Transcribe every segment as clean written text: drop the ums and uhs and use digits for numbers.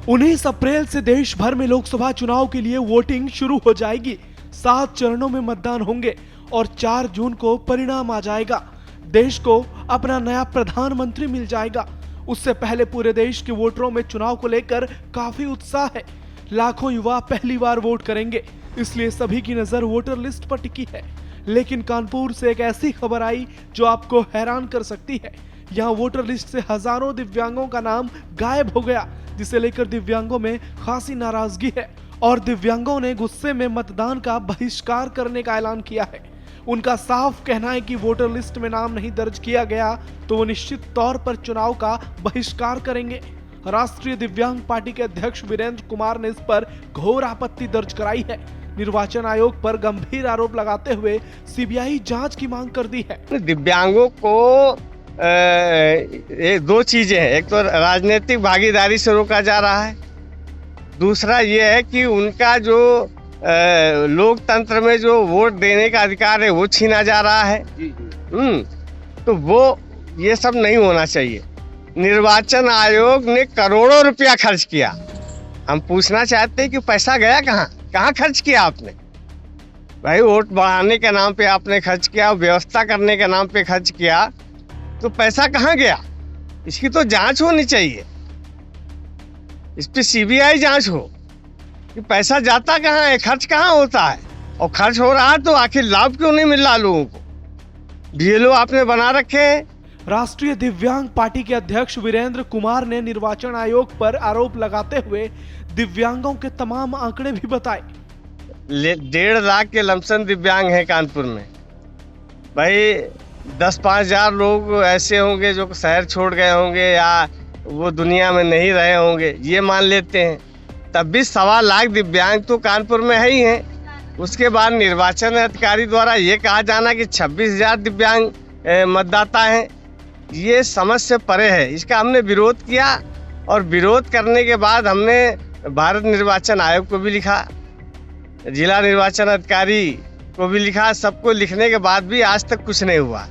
19 अप्रैल से देश भर में लोकसभा चुनाव के लिए वोटिंग शुरू हो जाएगी। 7 चरणों में मतदान होंगे और 4 जून को परिणाम आ जाएगा। देश को अपना नया प्रधानमंत्री मिल जाएगा। उससे पहले पूरे देश के वोटरों में चुनाव को लेकर काफी उत्साह है। लाखों युवा पहली बार वोट करेंगे, इसलिए सभी की नजर वोटर लिस्ट पर टिकी है। लेकिन कानपुर से एक ऐसी खबर आई जो आपको हैरान कर सकती है। यहाँ वोटर लिस्ट से हजारों दिव्यांगों का नाम गायब हो गया, जिसे लेकर दिव्यांगों में खासी नाराजगी है और दिव्यांगों ने गुस्से में मतदान का बहिष्कार करने का ऐलान किया है। उनका साफ कहना है कि वोटर लिस्ट में नाम नहीं दर्ज किया गया तो वो निश्चित तौर पर चुनाव का बहिष्कार करेंगे। राष्ट्रीय दिव्यांग पार्टी के अध्यक्ष वीरेंद्र कुमार ने इस पर घोर आपत्ति दर्ज कराई है। निर्वाचन आयोग पर गंभीर आरोप लगाते हुए सीबीआई जांच की मांग कर दी है। दिव्यांगों को ये 2 चीजें हैं, एक तो राजनीतिक भागीदारी से रोका जा रहा है, दूसरा ये है कि उनका जो लोकतंत्र में जो वोट देने का अधिकार है वो छीना जा रहा है। तो वो ये सब नहीं होना चाहिए। निर्वाचन आयोग ने करोड़ों रुपया खर्च किया। हम पूछना चाहते हैं कि पैसा गया कहाँ खर्च किया आपने? भाई वोट बढ़ाने के नाम पे आपने खर्च किया, व्यवस्था करने के नाम पे खर्च किया, तो पैसा कहाँ गया? इसकी तो जांच होनी चाहिए। इस पे सीबीआई जांच हो कि पैसा जाता कहाँ है, खर्च कहाँ होता है, और खर्च हो रहा है तो आखिर लाभ क्यों नहीं मिल रहा लोगों को? बीएलओ आपने बना रखे हैं। राष्ट्रीय दिव्यांग पार्टी के अध्यक्ष वीरेंद्र कुमार ने निर्वाचन आयोग पर आरोप लगाते हुए दिव्यांगों के तमाम आंकड़े भी बताए। 1.5 लाख के लमसम दिव्यांग हैं कानपुर में। भाई 10-5 हजार लोग ऐसे होंगे जो शहर छोड़ गए होंगे या वो दुनिया में नहीं रहे होंगे, ये मान लेते हैं, तब भी 1.25 लाख दिव्यांग तो कानपुर में है ही हैं। उसके बाद निर्वाचन अधिकारी द्वारा ये कहा जाना कि 26,000 दिव्यांग मतदाता हैं, ये समझ से परे है। इसका हमने विरोध किया और विरोध करने के बाद हमने भारत निर्वाचन आयोग को भी लिखा, जिला निर्वाचन अधिकारी को भी लिखा। सबको लिखने के बाद भी आज तक कुछ नहीं हुआ।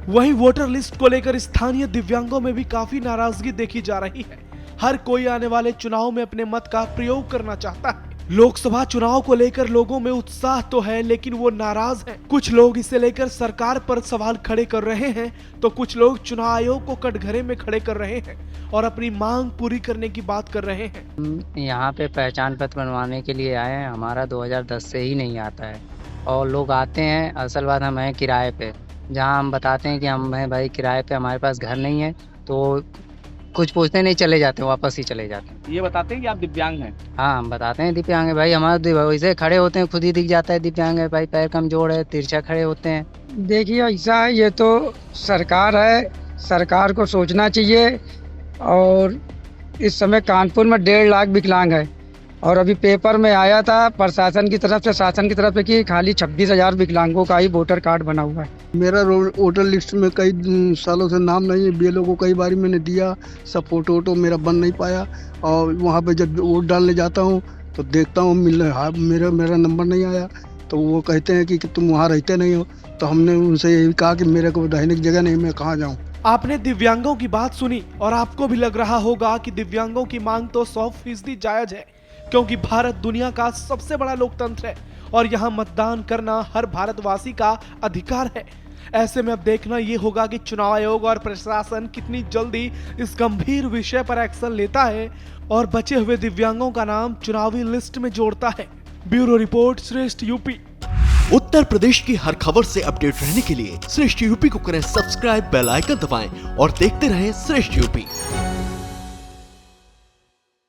वहीं वोटर लिस्ट को लेकर स्थानीय दिव्यांगों में भी काफी नाराजगी देखी जा रही है। हर कोई आने वाले चुनाव में अपने मत का प्रयोग करना चाहता है। लोकसभा चुनाव को लेकर लोगों में उत्साह तो है, लेकिन वो नाराज हैं। कुछ लोग इसे लेकर सरकार पर सवाल खड़े कर रहे हैं, तो कुछ लोग चुनाव आयोग को कटघरे में खड़े कर रहे हैं और अपनी मांग पूरी करने की बात कर रहे हैं। यहाँ पे पहचान पत्र बनवाने के लिए आए हैं। हमारा 2010 से ही नहीं आता है और लोग आते हैं। असल बात हम हैं किराए पे, जहाँ हम बताते हैं कि हम हैं भाई किराए पे, हमारे पास घर नहीं है, तो कुछ पूछते नहीं, चले जाते हैं, वापस ही चले जाते हैं। ये बताते हैं कि आप दिव्यांग हैं? हाँ, हम बताते हैं दिव्यांग है भाई। हमारा वैसे खड़े होते हैं, खुद ही दिख जाता है दिव्यांग है भाई, पैर कमजोर है, तिरछा खड़े होते हैं। देखिए ऐसा है, ये तो सरकार है, सरकार को सोचना चाहिए। और इस समय कानपुर में 1.5 लाख विकलांग है और अभी पेपर में आया था प्रशासन की तरफ से, शासन की तरफ से, कि खाली 26,000 विकलांगों का ही वोटर कार्ड बना हुआ है। मेरा वोटर लिस्ट में कई सालों से नाम नहीं है। बीएलओ को कई बार मैंने दिया, सब फोटो मेरा बन नहीं पाया। और वहाँ पे जब वोट डालने जाता हूँ तो देखता हूँ मेरा नंबर नहीं आया, तो वो कहते हैं कि तुम वहाँ रहते नहीं हो। तो हमने उनसे यही कहा कि मेरे को रहने की जगह नहीं, मैं कहाँ जाऊँ। आपने दिव्यांगों की बात सुनी और आपको भी लग रहा होगा कि दिव्यांगों की मांग तो 100% जायज है, क्योंकि भारत दुनिया का सबसे बड़ा लोकतंत्र है और यहाँ मतदान करना हर भारतवासी का अधिकार है। ऐसे में अब देखना ये होगा कि चुनाव आयोग और प्रशासन कितनी जल्दी इस गंभीर विषय पर एक्शन लेता है और बचे हुए दिव्यांगों का नाम चुनावी लिस्ट में जोड़ता है। ब्यूरो रिपोर्ट, श्रेष्ठ यूपी। उत्तर प्रदेश की हर खबर से अपडेट रहने के लिए श्रेष्ठ यूपी को करें सब्सक्राइब, बेल आइकन दबाएं और देखते रहें श्रेष्ठ यूपी।